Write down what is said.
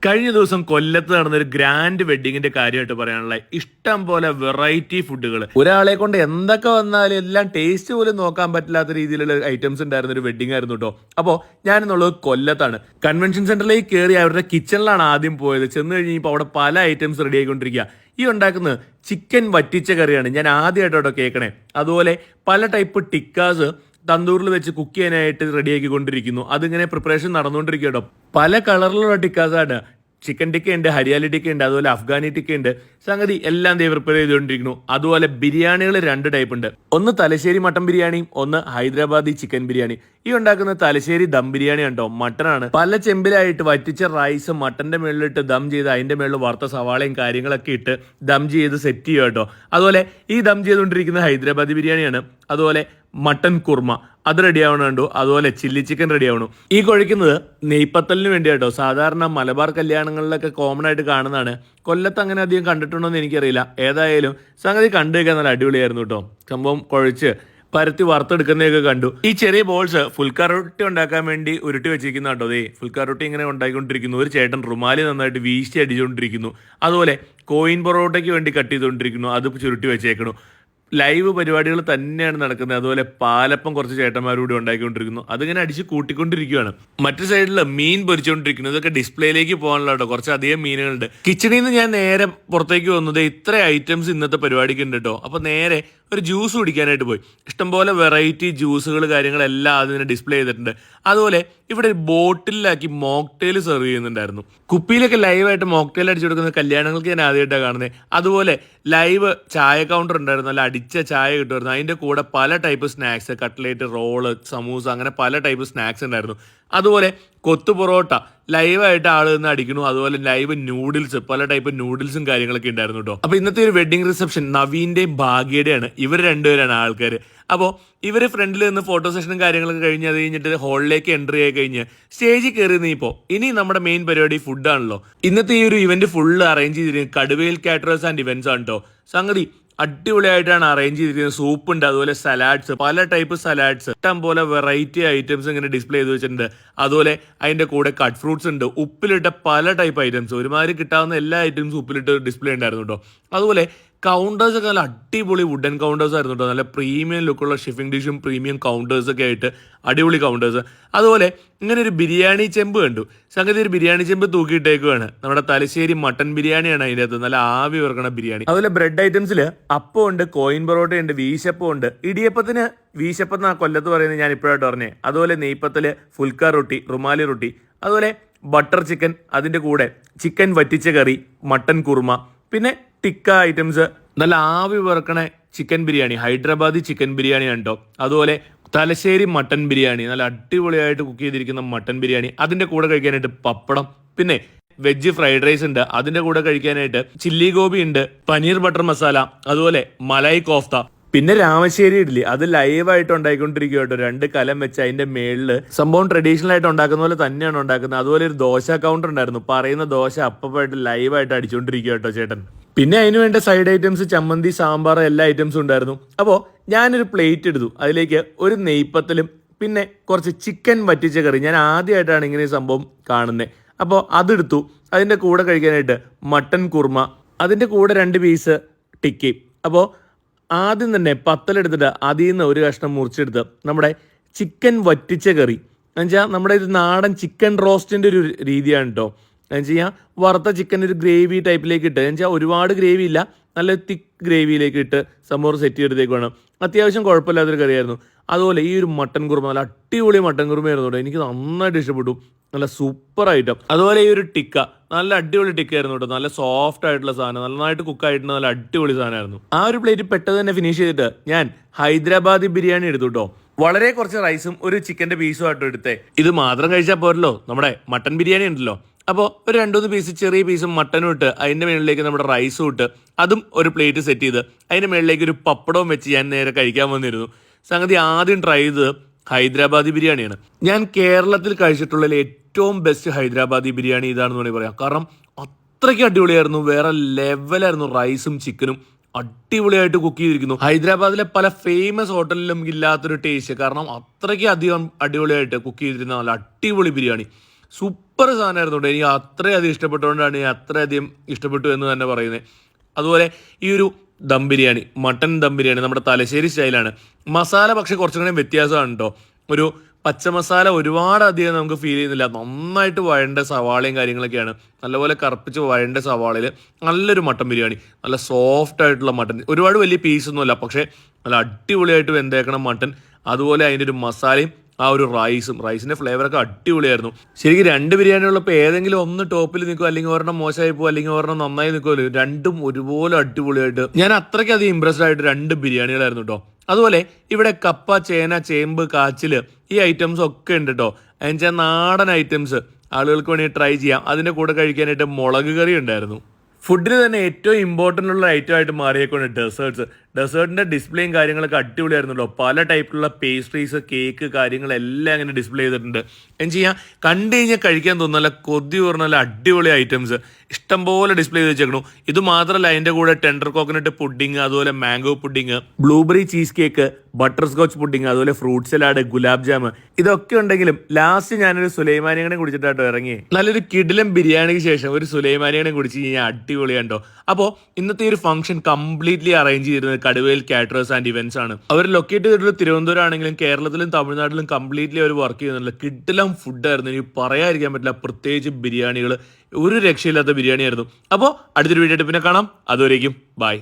കഴിഞ്ഞ ദിവസം കൊല്ലത്ത് നടന്ന ഒരു ഗ്രാൻഡ് വെഡിങ്ങിന്റെ കാര്യമായിട്ട് പറയാനുള്ള ഇഷ്ടം പോലെ വെറൈറ്റി ഫുഡുകൾ. ഒരാളെ കൊണ്ട് എന്തൊക്കെ വന്നാലും എല്ലാം ടേസ്റ്റ് പോലും നോക്കാൻ പറ്റാത്ത രീതിയിലുള്ള ഐറ്റംസ് ഉണ്ടായിരുന്ന ഒരു വെഡിങ് ആയിരുന്നു കേട്ടോ. അപ്പോൾ ഞാനെന്നുള്ളത് കൊല്ലത്താണ്. കൺവെൻഷൻ സെന്ററിലേക്ക് കയറി അവരുടെ കിച്ചണിലാണ് ആദ്യം പോയത്. ചെന്ന് കഴിഞ്ഞപ്പോൾ അവിടെ പല ഐറ്റംസ് റെഡി ആയിക്കൊണ്ടിരിക്കുക. ഈ ഉണ്ടാക്കുന്നത് ചിക്കൻ വറ്റിച്ച കറിയാണ്. ഞാൻ ആദ്യമായിട്ടോ കേൾക്കണേ. അതുപോലെ പല ടൈപ്പ് ടിക്കാസ് തന്തൂറിൽ വെച്ച് കുക്ക് ചെയ്യാനായിട്ട് റെഡിയാക്കി കൊണ്ടിരിക്കുന്നു. അതിങ്ങനെ പ്രിപ്പറേഷൻ നടന്നുകൊണ്ടിരിക്കുക കേട്ടോ. പല കളറിലുള്ള ടിക്കാസാണ്. ചിക്കൻ ടിക്ക ഉണ്ട്, ഹരിയാലി ടിക്ക ഉണ്ട്, അതുപോലെ അഫ്ഗാനി ടിക്ക ഉണ്ട്. സംഗതി എല്ലാം പ്രിപ്പയർ ചെയ്തുകൊണ്ടിരിക്കുന്നു. അതുപോലെ ബിരിയാണികൾ 2 ടൈപ്പ് ഉണ്ട്. ഒന്ന് തലശ്ശേരി മട്ടൻ ബിരിയാണിയും ഒന്ന് ഹൈദരാബാദി ചിക്കൻ ബിരിയാണി. ഈ ഉണ്ടാക്കുന്ന തലശ്ശേരി ദം ബിരിയാണി ഉണ്ടോ, മട്ടനാണ്. പല ചെമ്പിലായിട്ട് വറ്റിച്ച റൈസ് മട്ടന്റെ മേളിലിട്ട് ദം ചെയ്ത് അതിന്റെ മേളിൽ വറുത്ത സവാളയും കാര്യങ്ങളൊക്കെ ഇട്ട് ദം ചെയ്ത് സെറ്റ് ചെയ്യുക കേട്ടോ. അതുപോലെ ഈ ദം ചെയ്തുകൊണ്ടിരിക്കുന്ന ഹൈദരാബാദി ബിരിയാണിയാണ്. അതുപോലെ മട്ടൻ കുർമ അത് റെഡി ആവണുണ്ടോ. അതുപോലെ ചില്ലി ചിക്കൻ റെഡി ആവണു. ഈ കുഴയ്ക്കുന്നത് നെയ്പ്പത്തലിന് വേണ്ടി കേട്ടോ. സാധാരണ മലബാർ കല്യാണങ്ങളിലൊക്കെ കോമൺ ആയിട്ട് കാണുന്നതാണ്. കൊല്ലത്ത് അങ്ങനെ അധികം കണ്ടിട്ടുണ്ടോ എന്ന് എനിക്കറിയില്ല. ഏതായാലും സംഗതി കണ്ടു വെക്കാൻ നല്ല അടിപൊളിയായിരുന്നു കേട്ടോ. സംഭവം കുഴച്ച് പരത്തി വറുത്തെടുക്കുന്നതൊക്കെ കണ്ടു. ഈ ചെറിയ ബോൾസ് ഫുൽക്കാ റൊട്ടി ഉണ്ടാക്കാൻ വേണ്ടി ഉരുട്ടി വെച്ചിരിക്കുന്ന കേട്ടോ. ഫുൽക്കാ റൊട്ടി ഇങ്ങനെ ഉണ്ടാക്കിക്കൊണ്ടിരിക്കുന്നു. ഒരു ചേട്ടൻ റുമാലി നന്നായിട്ട് വീശി അടിച്ചുകൊണ്ടിരിക്കുന്നു. അതുപോലെ കോയിൻ പൊറോട്ടയ്ക്ക് വേണ്ടി കട്ട് ചെയ്തുകൊണ്ടിരിക്കുന്നു. അത് ചുരുട്ടി വെച്ചേക്കണു. ലൈവ് പരിപാടികൾ തന്നെയാണ് നടക്കുന്നത്. അതുപോലെ പാലപ്പം കുറച്ച് ചേട്ടന്മാരോട് ഉണ്ടാക്കിക്കൊണ്ടിരിക്കുന്നു. അതിങ്ങനെ അടിച്ച് കൂട്ടിക്കൊണ്ടിരിക്കുകയാണ്. മറ്റു സൈഡിൽ മീൻ പൊരിച്ചുകൊണ്ടിരിക്കുന്നു. ഇതൊക്കെ ഡിസ്പ്ലേയിലേക്ക് പോകാനുള്ള കേട്ടോ. കുറച്ചധികം മീനുകളുണ്ട്. കിച്ചണിൽ നിന്ന് ഞാൻ നേരെ പുറത്തേക്ക് വന്നത് ഇത്ര ഐറ്റംസ് ഇന്നത്തെ പരിപാടിക്ക് ഉണ്ട് കേട്ടോ. അപ്പൊ നേരെ ഒരു ജ്യൂസ് കുടിക്കാനായിട്ട് പോയി. ഇഷ്ടംപോലെ വെറൈറ്റി ജ്യൂസുകൾ കാര്യങ്ങളെല്ലാം അതിന് ഡിസ്പ്ലേ ചെയ്തിട്ടുണ്ട്. അതുപോലെ ഇവിടെ ഒരു ബോട്ടിലാക്കി മോക്ടെയിൽ സെർവ് ചെയ്യുന്നുണ്ടായിരുന്നു. കുപ്പിയിലൊക്കെ ലൈവായിട്ട് മോക്ടെയിൽ അടിച്ചു കൊടുക്കുന്ന കല്യാണങ്ങൾക്ക് ഞാൻ ആദ്യമായിട്ടാണ് കാണുന്നത്. അതുപോലെ ലൈവ് ചായ കൗണ്ടർ ഉണ്ടായിരുന്നു. നല്ല അടിച്ച ചായ കിട്ടുമായിരുന്നു. അതിന്റെ കൂടെ പല type snacks, cutlet, roll, samosa, അങ്ങനെ പല ടൈപ്പ് സ്നാക്സ് ഉണ്ടായിരുന്നു. അതുപോലെ കൊത്തു പൊറോട്ട ലൈവായിട്ട് ആള് നിന്ന് അടിക്കുന്നു. അതുപോലെ ലൈവ് നൂഡിൽസ്, പല ടൈപ്പ് നൂഡിൽസും കാര്യങ്ങളൊക്കെ ഉണ്ടായിരുന്നു കേട്ടോ. അപ്പൊ ഇന്നത്തെ ഒരു വെഡിങ് റിസപ്ഷൻ നവീന്റെയും ഭാഗ്യയുടെയാണ്. ഇവർ രണ്ടുപേരാണ് ആൾക്കാർ. അപ്പോൾ ഇവർ ഫ്രണ്ടിൽ നിന്ന് ഫോട്ടോ സെഷനും കാര്യങ്ങളൊക്കെ കഴിഞ്ഞ് അത് കഴിഞ്ഞിട്ട് ഹോളിലേക്ക് എൻട്രി ആയി കഴിഞ്ഞ് സ്റ്റേജിൽ കയറി നീപ്പോൾ ഇനി നമ്മുടെ മെയിൻ പരിപാടി ഫുഡാണല്ലോ. ഇന്നത്തെ ഈ ഒരു ഇവന്റ് ഫുള്ള് അറേഞ്ച് ചെയ്തിരിക്കുന്നത് കടുവയിൽ കാറ്ററേഴ്സ് ആൻഡ് ഇവന്റ്സ് ആണ് കേട്ടോ. സംഗതി അടിപൊളിയായിട്ടാണ് അറേഞ്ച് ചെയ്തിരിക്കുന്നത്. സൂപ്പ് ഉണ്ട്, അതുപോലെ സലാഡ്സ്, പല ടൈപ്പ് സലാഡ്സ്, ഇഷ്ടം പോലെ വെറൈറ്റി ഐറ്റംസ് ഇങ്ങനെ ഡിസ്പ്ലേ ചെയ്ത് വെച്ചിട്ടുണ്ട്. അതുപോലെ അതിന്റെ കൂടെ കട്ട് ഫ്രൂട്ട്സ് ഉണ്ട്, ഉപ്പിലിട്ട പല ടൈപ്പ് ഐറ്റംസ്, ഒരുമാതിരി കിട്ടാവുന്ന എല്ലാ ഐറ്റംസും ഉപ്പിലിട്ട് ഡിസ്പ്ലേ ഉണ്ടായിരുന്നു കേട്ടോ. അതുപോലെ കൗണ്ടേഴ്സ് ഒക്കെ നല്ല അടിപൊളി വുഡൻ കൗണ്ടേഴ്സ് ആയിരുന്നു കേട്ടോ. നല്ല പ്രീമിയം ലുക്കുള്ള ഷിഫിംഗ് ഡിഷും പ്രീമിയം കൗണ്ടേഴ്സ് ഒക്കെ ആയിട്ട് അടിപൊളി കൗണ്ടേഴ്സ്. അതുപോലെ ഇങ്ങനെ ഒരു ബിരിയാണി ചെമ്പ് കണ്ടു. സംഗതി ഒരു ബിരിയാണി ചെമ്പ് തൂക്കിയിട്ടേക്കുവാണ്. നമ്മുടെ തലശ്ശേരി മട്ടൻ ബിരിയാണിയാണ് അതിൻ്റെ അകത്ത്. നല്ല ആവി വറക്കണ ബിരിയാണി. അതുപോലെ ബ്രെഡ് ഐറ്റംസിൽ അപ്പം ഉണ്ട്, കോയിൻ പൊറോട്ട ഉണ്ട്, വീശപ്പം ഉണ്ട്. ഇടിയപ്പത്തിന് വീശപ്പം എന്നാ കൊല്ലത്ത് പറയുന്നത് ഞാൻ ഇപ്പോഴായിട്ട് പറഞ്ഞേ. അതുപോലെ നെയ്പ്പത്തല്, ഫുൽക്കാ റൊട്ടി, റുമാലി റൊട്ടി, അതുപോലെ ബട്ടർ ചിക്കൻ, അതിന്റെ കൂടെ ചിക്കൻ വറ്റിച്ച കറി, മട്ടൻ കുർമ, പിന്നെ ടിക്ക ഐറ്റംസ്, നല്ല ആവി വറക്കണ ചിക്കൻ ബിരിയാണി, ഹൈദരാബാദി ചിക്കൻ ബിരിയാണി ഉണ്ടോ. അതുപോലെ തലശ്ശേരി മട്ടൻ ബിരിയാണി, നല്ല അടിപൊളിയായിട്ട് കുക്ക് ചെയ്തിരിക്കുന്ന മട്ടൻ ബിരിയാണി, അതിന്റെ കൂടെ കഴിക്കാനായിട്ട് പപ്പടം, പിന്നെ വെജ് ഫ്രൈഡ് റൈസ് ഉണ്ട്, അതിന്റെ കൂടെ കഴിക്കാനായിട്ട് ചില്ലി ഗോബി ഉണ്ട്, പനീർ ബട്ടർ മസാല, അതുപോലെ മലായി കോഫ്ത, പിന്നെ രാമശ്ശേരി ഇഡ്ഡലി, അത് ലൈവായിട്ട് ഉണ്ടായിക്കൊണ്ടിരിക്കുക കേട്ടോ. 2 കലം വെച്ച് അതിന്റെ മേളില് സംഭവം ട്രഡീഷണൽ ആയിട്ട് ഉണ്ടാക്കുന്ന പോലെ തന്നെയാണ് ഉണ്ടാക്കുന്നത്. അതുപോലെ ഒരു ദോശ കൗണ്ടർ ഉണ്ടായിരുന്നു. പറയുന്ന ദോശ അപ്പമായിട്ട് ലൈവായിട്ട് അടിച്ചുകൊണ്ടിരിക്കുക കേട്ടോ ചേട്ടൻ. പിന്നെ അതിന് വേണ്ട സൈഡ് ഐറ്റംസ്, ചമ്മന്തി, സാമ്പാർ, എല്ലാ ഐറ്റംസും ഉണ്ടായിരുന്നു. അപ്പോൾ ഞാനൊരു പ്ലേറ്റ് എടുത്തു. അതിലേക്ക് ഒരു നെയ്പ്പത്തലും പിന്നെ കുറച്ച് ചിക്കൻ വറ്റിച്ച കറി. ഞാൻ ആദ്യമായിട്ടാണ് ഇങ്ങനെ സംഭവം കാണുന്നത്. അപ്പോൾ അതെടുത്തു. അതിൻ്റെ കൂടെ കഴിക്കാനായിട്ട് മട്ടൻ കുർമ, അതിൻ്റെ കൂടെ 2 പീസ് ടിക്കി. അപ്പോൾ ആദ്യം തന്നെ പത്തലെടുത്തിട്ട് അതിൽ നിന്ന് ഒരു കഷ്ണം മുറിച്ചെടുത്ത് നമ്മുടെ ചിക്കൻ വറ്റിച്ച കറി എന്നുവെച്ചാൽ നമ്മുടെ ഇത് നാടൻ ചിക്കൻ റോസ്റ്റിൻ്റെ ഒരു രീതിയാണ് കേട്ടോ. എന്നുവെച്ച് കഴിഞ്ഞാൽ വറുത്ത ചിക്കൻ ഒരു ഗ്രേവി ടൈപ്പിലേക്ക് ഇട്ട്, എന്നുവെച്ചാൽ ഒരുപാട് ഗ്രേവി ഇല്ല, നല്ല തിക്ക് ഗ്രേവിയിലേക്ക് ഇട്ട് സംഭവം സെറ്റ് ചെയ്തേക്ക് വേണം. അത്യാവശ്യം കുഴപ്പമില്ലാത്തൊരു കറിയായിരുന്നു. അതുപോലെ ഈ ഒരു മട്ടൻ കുറുമ, നല്ല അടിപൊളി മട്ടൻ കുറുമയായിരുന്നു കേട്ടോ. എനിക്ക് നന്നായിട്ട് ഇഷ്ടപ്പെട്ടു. നല്ല സൂപ്പർ ഐറ്റം. അതുപോലെ ഈ ഒരു ടിക്ക, നല്ല അടിപൊളി ടിക്ക ആയിരുന്നു കേട്ടോ. നല്ല സോഫ്റ്റ് ആയിട്ടുള്ള സാധനം, നന്നായിട്ട് കുക്കായിട്ട് നല്ല അടിപൊളി സാധനമായിരുന്നു. ആ ഒരു പ്ലേറ്റ് പെട്ടെന്ന് തന്നെ ഫിനിഷ് ചെയ്തിട്ട് ഞാൻ ഹൈദരാബാദി ബിരിയാണി എടുത്തു കേട്ടോ. വളരെ കുറച്ച് റൈസും ഒരു ചിക്കൻ്റെ പീസും ആയിട്ട് എടുത്തേ. ഇത് മാത്രം കഴിച്ചാൽ പോരല്ലോ, നമ്മുടെ മട്ടൻ ബിരിയാണി ഉണ്ടല്ലോ. അപ്പോൾ ഒരു 2-3 പീസ് ചെറിയ പീസും മട്ടനും ഇട്ട് അതിൻ്റെ മുകളിലേക്ക് നമ്മുടെ റൈസും ഇട്ട് അതും ഒരു പ്ലേറ്റ് സെറ്റ് ചെയ്ത് അതിൻ്റെ മുകളിലേക്ക് ഒരു പപ്പടവും വെച്ച് ഞാൻ നേരെ കഴിക്കാൻ വന്നിരുന്നു. സംഗതി ആദ്യം ട്രൈ ചെയ്തത് ഹൈദരാബാദി ബിരിയാണിയാണ്. ഞാൻ കേരളത്തിൽ കഴിച്ചിട്ടുള്ള ഏറ്റവും ബെസ്റ്റ് ഹൈദരാബാദി ബിരിയാണി ഇതാണെന്ന് വേണമെങ്കിൽ പറയാം. കാരണം അത്രയ്ക്ക് അടിപൊളിയായിരുന്നു. വേറെ ലെവലായിരുന്നു. റൈസും ചിക്കനും അടിപൊളിയായിട്ട് കുക്ക് ചെയ്തിരിക്കുന്നു. ഹൈദരാബാദിലെ പല ഫേമസ് ഹോട്ടലിലും ഇല്ലാത്തൊരു ടേസ്റ്റ്. കാരണം അത്രയ്ക്ക് അധികം അടിപൊളിയായിട്ട് കുക്ക് ചെയ്തിരുന്ന നല്ല അടിപൊളി ബിരിയാണി. സൂപ്പർ സൂപ്പർ സാധനമായിരുന്നു കേട്ടോ. എനിക്ക് അത്രയധികം ഇഷ്ടപ്പെട്ടുകൊണ്ടാണ് ഞാൻ അത്രയധികം ഇഷ്ടപ്പെട്ടു എന്ന് തന്നെ പറയുന്നത്. അതുപോലെ ഈ ഒരു ദം ബിരിയാണി, മട്ടൻ ദം ബിരിയാണി നമ്മുടെ തലശ്ശേരി സ്റ്റൈലാണ്. മസാല പക്ഷെ കുറച്ചും കൂടെ വ്യത്യാസമാണ് കേട്ടോ. ഒരു പച്ച മസാല ഒരുപാട് അധികം നമുക്ക് ഫീൽ ചെയ്യുന്നില്ല. നന്നായിട്ട് വഴണ്ട സവാളയും കാര്യങ്ങളൊക്കെയാണ്. നല്ലപോലെ കറുപ്പിച്ച് വഴണ്ട സവാളയിൽ നല്ലൊരു മട്ടൻ ബിരിയാണി, നല്ല സോഫ്റ്റ് ആയിട്ടുള്ള മട്ടൻ, ഒരുപാട് വലിയ പീസൊന്നുമല്ല, പക്ഷേ നല്ല അടിപൊളിയായിട്ട് വെന്തേക്കണം മട്ടൻ. അതുപോലെ അതിൻ്റെ ഒരു മസാലയും ആ ഒരു റൈസിൻ്റെ ഫ്ലേവറൊക്കെ അടിപൊളിയായിരുന്നു. ശരിക്കും 2 ബിരിയാണി ഉള്ളപ്പോൾ ഏതെങ്കിലും ഒന്ന് ടോപ്പിൽ നിൽക്കും, അല്ലെങ്കിൽ ഒരെണ്ണം മോശമായി പോകും, അല്ലെങ്കിൽ ഒരെണ്ണം നന്നായി നിൽക്കുമല്ലോ. രണ്ടും ഒരുപോലെ അടിപൊളിയായിട്ട് ഞാൻ അത്രയ്ക്കധികം ഇമ്പ്രസ്ഡ് ആയിട്ട് 2 ബിരിയാണികളായിരുന്നു കേട്ടോ. അതുപോലെ ഇവിടെ കപ്പ, ചേന, ചേമ്പ്, കാച്ചില് ഈ ഐറ്റംസ് ഒക്കെ ഉണ്ട് കേട്ടോ. എന്നുവെച്ചാൽ നാടൻ ഐറ്റംസ് ആളുകൾക്ക് വേണമെങ്കിൽ ട്രൈ ചെയ്യാം. അതിൻ്റെ കൂടെ കഴിക്കാനായിട്ട് മുളക് കറി ഉണ്ടായിരുന്നു. ഫുഡിന് തന്നെ ഏറ്റവും ഇമ്പോർട്ടൻ്റ് ഉള്ള ഐറ്റം ആയിട്ട് മാറിയേക്കൊണ്ട് ഡെസേർട്ടിൻ്റെ ഡിസ്പ്ലേയും കാര്യങ്ങളൊക്കെ അടിപൊളിയായിരുന്നല്ലോ. പല ടൈപ്പിലുള്ള പേസ്ട്രീസ്, കേക്ക് കാര്യങ്ങളെല്ലാം അങ്ങനെ ഡിസ്പ്ലേ ചെയ്തിട്ടുണ്ട്. എന്ന് ചെയ്യാം കണ്ടു കഴിഞ്ഞാൽ കഴിക്കാൻ തോന്നുന്നല്ല, കൊതി കൂർന്ന നല്ല അടിപൊളി ഐറ്റംസ് ഇഷ്ടംപോലെ ഡിസ്പ്ലേ ചെയ്ത് വെച്ചേക്കണു. ഇത് മാത്രമല്ല, അതിൻ്റെ കൂടെ ടെൻഡർ കോക്കനട്ട് പുഡിങ്, അതുപോലെ mango pudding, blueberry cheese cake, butter scotch pudding, അതുപോലെ ഫ്രൂട്ട് സലാഡ്, ഗുലാബ് ജാം, ഇതൊക്കെ ഉണ്ടെങ്കിലും ലാസ്റ്റ് ഞാനൊരു സുലൈമാനിയനെ കുടിച്ചിട്ടാട്ടോ ഇറങ്ങി. നല്ലൊരു കിടിലം ബിരിയാണിക്ക് ശേഷം ഒരു സുലൈമാനിയനെ കുടിച്ച് കഴിഞ്ഞാൽ അടിപൊളിയാണ്ടോ. അപ്പോൾ ഇന്നത്തെ ഒരു ഫംഗ്ഷൻ കംപ്ലീറ്റ്ലി അറേഞ്ച് ചെയ്തിരുന്നത് കടുവയിൽ കാറ്ററേഴ്സ് ആൻഡ് ഇവന്റ്സ് ആണ്. അവർ ലൊക്കേറ്റ് ചെയ്തിട്ടുള്ളത് തിരുവനന്തപുരം ആണെങ്കിലും കേരളത്തിലും തമിഴ്നാട്ടിലും കംപ്ലീറ്റ്ലി അവർ വർക്ക് ചെയ്യുന്നില്ല. കിടിലം ഫുഡായിരുന്നു, എനിക്ക് പറയാതിരിക്കാൻ പറ്റില്ല. പ്രത്യേകിച്ച് ബിരിയാണികൾ ഒരു രക്ഷയില്ലാത്ത ബിരിയാണി ആയിരുന്നു. അപ്പോൾ അടുത്തൊരു വീഡിയോ ആയിട്ട് പിന്നെ കാണാം. അതുവരേക്കും ബൈ.